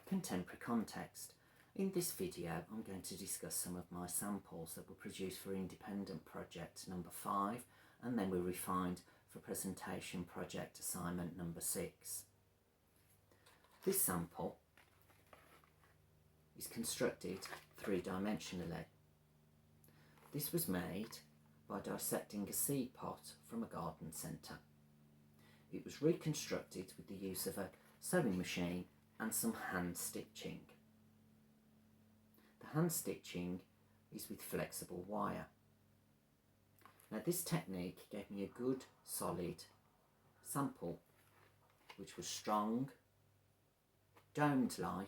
contemporary context. In this video I'm going to discuss some of my samples that were produced for independent project number 5 and then were refined for presentation project assignment number 6. This sample is constructed three-dimensionally. This was made by dissecting a seed pot from a garden centre. It was reconstructed with the use of a sewing machine and some hand stitching. The hand stitching is with flexible wire. Now this technique gave me a good solid sample which was strong, domed like,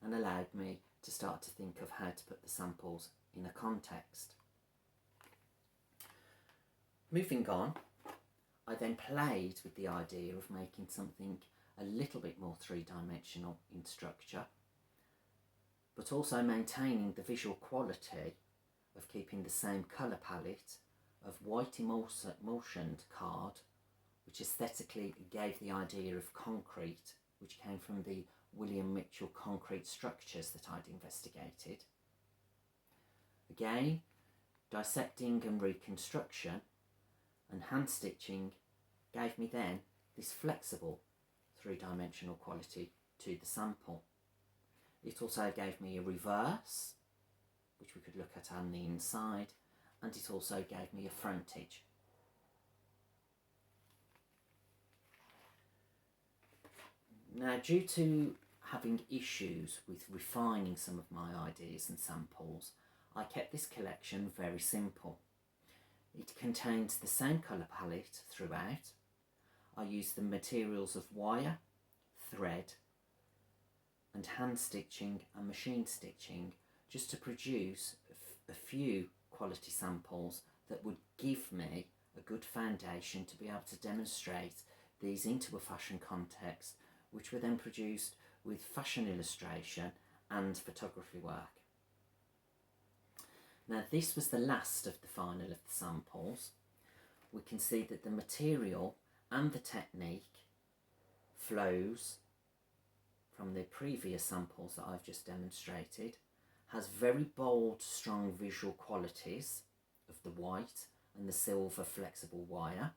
and allowed me to start to think of how to put the samples in a context. Moving on, I then played with the idea of making something a little bit more three-dimensional in structure, but also maintaining the visual quality of keeping the same colour palette of white emulsioned card, which aesthetically gave the idea of concrete, which came from the William Mitchell concrete structures that I'd investigated. Again, dissecting and reconstruction and hand stitching gave me then this flexible three-dimensional quality to the sample. It also gave me a reverse, which we could look at on the inside, and it also gave me a frontage. Now, due to having issues with refining some of my ideas and samples, I kept this collection very simple. It contains the same colour palette throughout. I used the materials of wire, thread, and hand stitching and machine stitching just to produce a few quality samples that would give me a good foundation to be able to demonstrate these into a fashion context, which were then produced with fashion illustration and photography work. Now this was the last of the final of the samples. We can see that the material and the technique flows from the previous samples that I've just demonstrated, has very bold, strong visual qualities of the white and the silver flexible wire,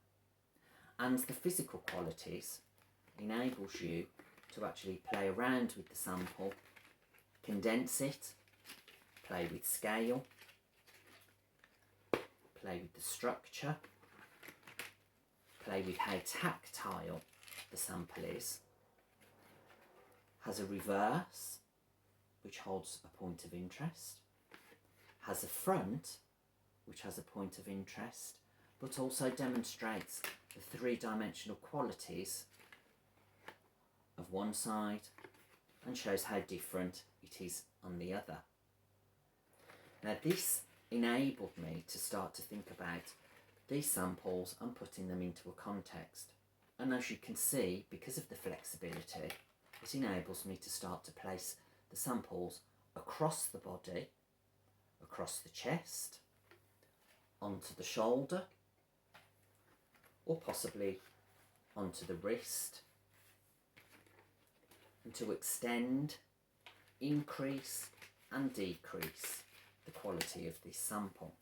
and the physical qualities enables you to actually play around with the sample, condense it, play with scale, play with the structure, play with how tactile the sample is, has a reverse which holds a point of interest, has a front which has a point of interest, but also demonstrates the three-dimensional qualities of one side and shows how different it is on the other. Now this enabled me to start to think about these samples and putting them into a context. And as you can see, because of the flexibility, it enables me to start to place the samples across the body, across the chest, onto the shoulder, or possibly onto the wrist, and to extend, increase and decrease the quality of this sample.